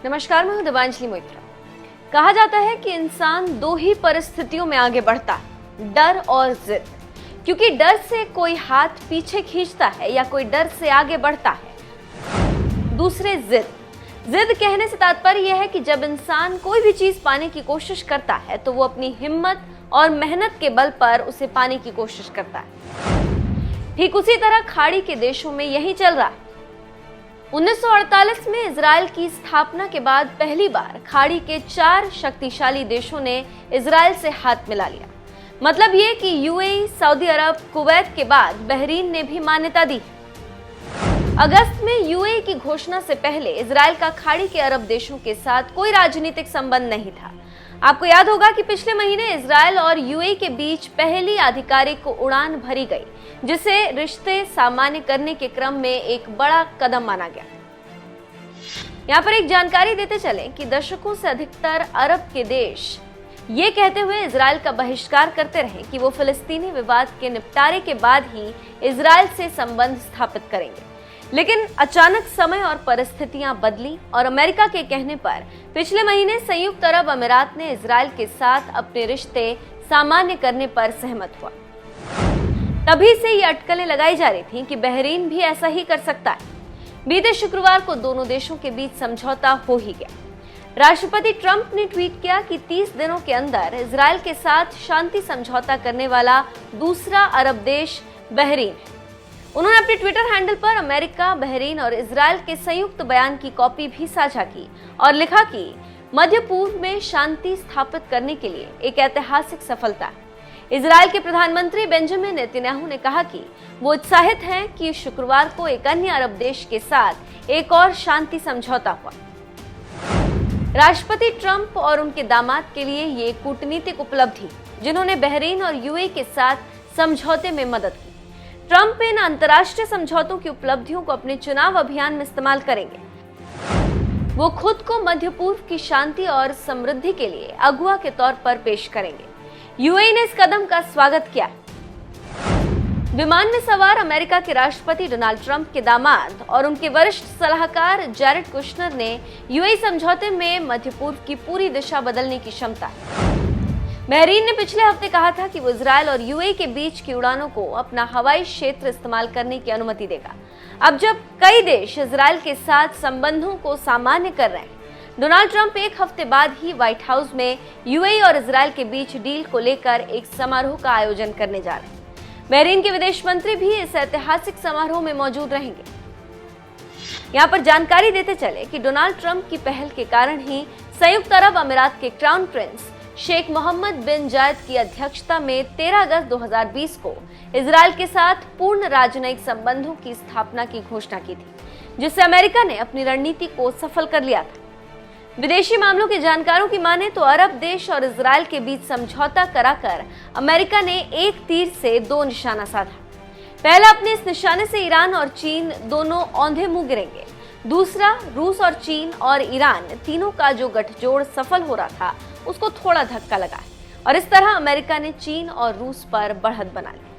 नमस्कार, मैं हूं दिवांजलि मोइत्रा। कहा जाता है कि इंसान दो ही परिस्थितियों में आगे बढ़ता है, डर और जिद। क्योंकि डर से कोई हाथ पीछे खींचता है या कोई डर से आगे बढ़ता है। दूसरे जिद कहने से तात्पर्य यह है कि जब इंसान कोई भी चीज पाने की कोशिश करता है तो वो अपनी हिम्मत और मेहनत के बल पर उसे पाने की कोशिश करता है। ठीक उसी तरह खाड़ी के देशों में यही चल रहा है। 1948 में इजराइल की स्थापना के बाद पहली बार खाड़ी के 4 शक्तिशाली देशों ने इजराइल से हाथ मिला लिया। मतलब ये कि यूएई, सऊदी अरब, कुवैत के बाद बहरीन ने भी मान्यता दी। अगस्त में यूएई की घोषणा से पहले इजराइल का खाड़ी के अरब देशों के साथ कोई राजनीतिक संबंध नहीं था। आपको याद होगा कि पिछले महीने इजराइल और यूएई के बीच पहली आधिकारिक उड़ान भरी गई, जिसे रिश्ते सामान्य करने के क्रम में एक बड़ा कदम माना गया। यहाँ पर एक जानकारी देते चलें कि दशकों से अधिकतर अरब के देश ये कहते हुए इजराइल का बहिष्कार करते रहे कि वो फिलिस्तीनी विवाद के निपटारे के बाद ही इजराइल से संबंध स्थापित करेंगे। लेकिन अचानक समय और परिस्थितियां बदली और अमेरिका के कहने पर पिछले महीने संयुक्त अरब अमीरात ने इजराइल के साथ अपने रिश्ते सामान्य करने पर सहमत हुआ। तभी से ये अटकलें लगाई जा रही थीं कि बहरीन भी ऐसा ही कर सकता है। बीते शुक्रवार को दोनों देशों के बीच समझौता हो ही गया। राष्ट्रपति ट्रंप ने ट्वीट किया कि 30 दिनों के अंदर इजराइल के साथ शांति समझौता करने वाला दूसरा अरब देश बहरीन है। उन्होंने अपने ट्विटर हैंडल पर अमेरिका, बहरीन और इजराइल के संयुक्त बयान की कॉपी भी साझा की और लिखा कि मध्य पूर्व में शांति स्थापित करने के लिए एक ऐतिहासिक सफलता है। इजराइल के प्रधानमंत्री बेंजामिन नेतन्याहू ने कहा कि वो उत्साहित हैं कि शुक्रवार को एक अन्य अरब देश के साथ एक और शांति समझौता हुआ। राष्ट्रपति ट्रंप और उनके दामाद के लिए ये कूटनीतिक उपलब्धि, जिन्होंने बहरीन और यूएई के साथ समझौते में मदद की। ट्रंप इन अंतर्राष्ट्रीय समझौतों की उपलब्धियों को अपने चुनाव अभियान में इस्तेमाल करेंगे। वो खुद को मध्य पूर्व की शांति और समृद्धि के लिए अगुवा के तौर पर पेश करेंगे। यूएई ने इस कदम का स्वागत किया। विमान में सवार अमेरिका के राष्ट्रपति डोनाल्ड ट्रंप के दामाद और उनके वरिष्ठ सलाहकार जैरेड कुशनर ने यूएई समझौते में मध्य पूर्व की पूरी दिशा बदलने की क्षमता है। बहरीन ने पिछले हफ्ते कहा था कि वो इजराइल और यूएई के बीच की उड़ानों को अपना हवाई क्षेत्र इस्तेमाल करने की अनुमति देगा। अब जब कई देश इजराइल के साथ संबंधों को सामान्य कर रहे हैं, डोनाल्ड ट्रंप एक हफ्ते बाद ही व्हाइट हाउस में यूएई और इजराइल के बीच डील को लेकर एक समारोह का आयोजन करने जा रहे हैं। बहरीन के विदेश मंत्री भी इस ऐतिहासिक समारोह में मौजूद रहेंगे। यहाँ पर जानकारी देते चले कि डोनाल्ड ट्रंप की पहल के कारण ही संयुक्त अरब अमीरात के क्राउन प्रिंस शेख मोहम्मद बिन जायद की अध्यक्षता में 13 अगस्त 2020 को इजराइल के साथ पूर्ण राजनयिक संबंधों की स्थापना की घोषणा की थी, जिससे अमेरिका ने अपनी रणनीति को सफल कर लिया था। विदेशी मामलों के जानकारों की माने तो अरब देश और इजराइल के बीच समझौता कराकर अमेरिका ने एक तीर से 2 निशाना साधा। पहला, अपने इस निशाने से ईरान और चीन दोनों औंधे मुंह गिरेंगे। दूसरा, रूस और चीन और ईरान तीनों का जो गठजोड़ सफल हो रहा था उसको थोड़ा धक्का लगा है और इस तरह अमेरिका ने चीन और रूस पर बढ़त बना ली।